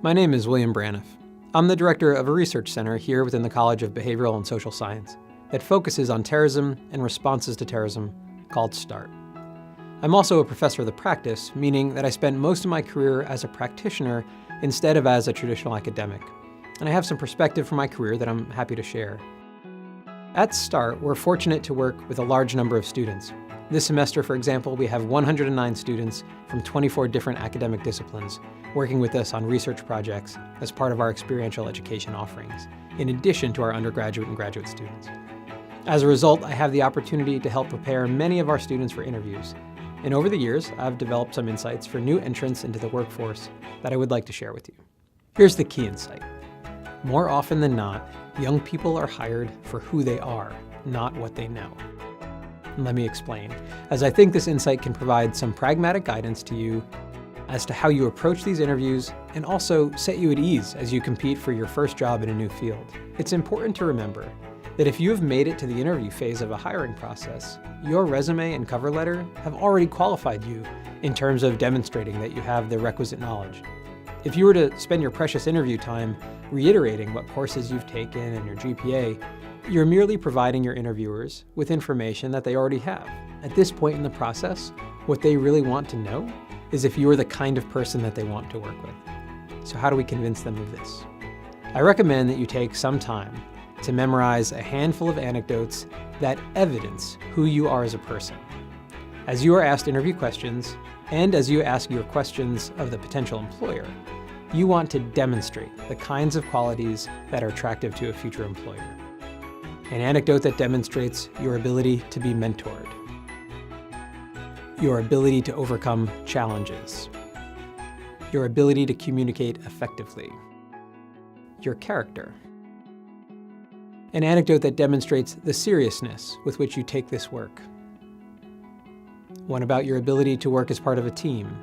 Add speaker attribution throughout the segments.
Speaker 1: My name is William Braniff. I'm the director of a research center here within the College of Behavioral and Social Science that focuses on terrorism and responses to terrorism, called START. I'm also a professor of the practice, meaning that I spent most of my career as a practitioner instead of as a traditional academic. And I have some perspective from my career that I'm happy to share. At START, we're fortunate to work with a large number of students. This semester, for example, we have 109 students from 24 different academic disciplines working with us on research projects as part of our experiential education offerings, in addition to our undergraduate and graduate students. As a result, I have the opportunity to help prepare many of our students for interviews. And over the years, I've developed some insights for new entrants into the workforce that I would like to share with you. Here's the key insight. More often than not, young people are hired for who they are, not what they know. Let me explain, as I think this insight can provide some pragmatic guidance to you as to how you approach these interviews and also set you at ease as you compete for your first job in a new field. It's important to remember that if you have made it to the interview phase of a hiring process, your resume and cover letter have already qualified you in terms of demonstrating that you have the requisite knowledge. If you were to spend your precious interview time reiterating what courses you've taken and your GPA, you're merely providing your interviewers with information that they already have. At this point in the process, what they really want to know is if you are the kind of person that they want to work with. So how do we convince them of this? I recommend that you take some time to memorize a handful of anecdotes that evidence who you are as a person. As you are asked interview questions, and as you ask your questions of the potential employer, you want to demonstrate the kinds of qualities that are attractive to a future employer. An anecdote that demonstrates your ability to be mentored, your ability to overcome challenges, your ability to communicate effectively, your character. An anecdote that demonstrates the seriousness with which you take this work. One about your ability to work as part of a team,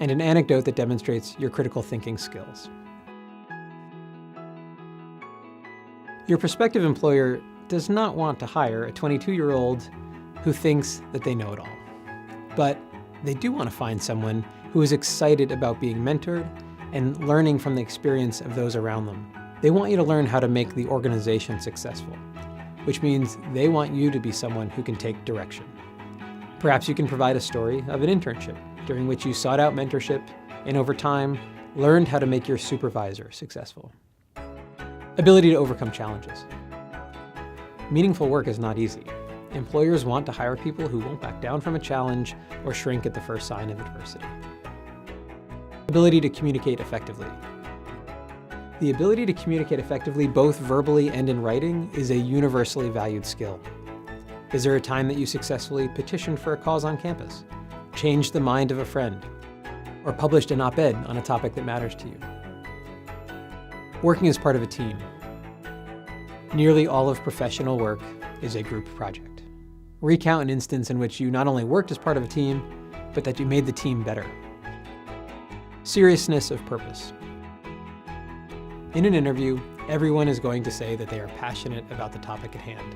Speaker 1: and an anecdote that demonstrates your critical thinking skills. Your prospective employer does not want to hire a 22-year-old who thinks that they know it all. But they do want to find someone who is excited about being mentored and learning from the experience of those around them. They want you to learn how to make the organization successful, which means they want you to be someone who can take direction. Perhaps you can provide a story of an internship during which you sought out mentorship and over time learned how to make your supervisor successful. Ability to overcome challenges. Meaningful work is not easy. Employers want to hire people who won't back down from a challenge or shrink at the first sign of adversity. Ability to communicate effectively. The ability to communicate effectively both verbally and in writing is a universally valued skill. Is there a time that you successfully petitioned for a cause on campus, changed the mind of a friend, or published an op-ed on a topic that matters to you? Working as part of a team. Nearly all of professional work is a group project. Recount an instance in which you not only worked as part of a team, but that you made the team better. Seriousness of purpose. In an interview, everyone is going to say that they are passionate about the topic at hand.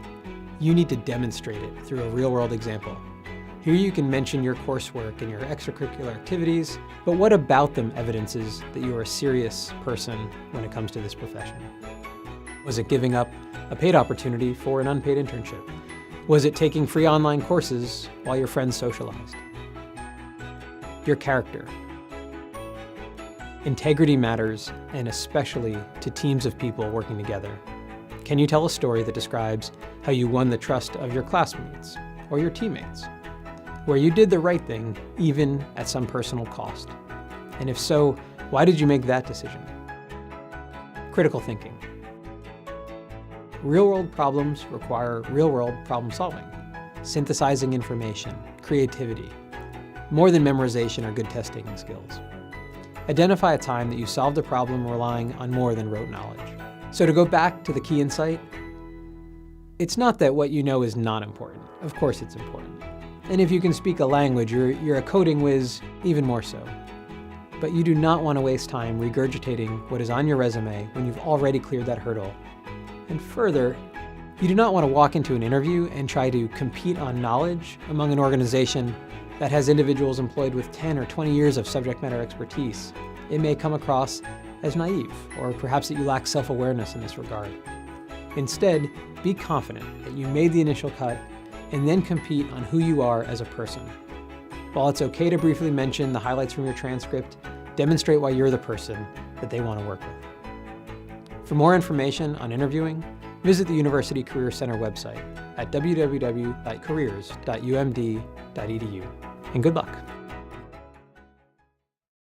Speaker 1: You need to demonstrate it through a real-world example. Here you can mention your coursework and your extracurricular activities, but what about them evidences that you are a serious person when it comes to this profession? Was it giving up a paid opportunity for an unpaid internship? Was it taking free online courses while your friends socialized? Your character. Integrity matters, and especially to teams of people working together. Can you tell a story that describes how you won the trust of your classmates or your teammates, where you did the right thing even at some personal cost? And if so, why did you make that decision? Critical thinking. Real-world problems require real-world problem solving, synthesizing information, creativity, more than memorization or good testing skills. Identify a time that you solved a problem relying on more than rote knowledge. So to go back to the key insight, it's not that what you know is not important. Of course it's important. And if you can speak a language, you're a coding whiz, even more so. But you do not want to waste time regurgitating what is on your resume when you've already cleared that hurdle. And further, you do not want to walk into an interview and try to compete on knowledge among an organization that has individuals employed with 10 or 20 years of subject matter expertise. it may come across as naive, or perhaps that you lack self-awareness in this regard. Instead, be confident that you made the initial cut and then compete on who you are as a person. While it's okay to briefly mention the highlights from your transcript, demonstrate why you're the person that they want to work with. For more information on interviewing, visit the University Career Center website at www.careers.umd.edu. And good luck.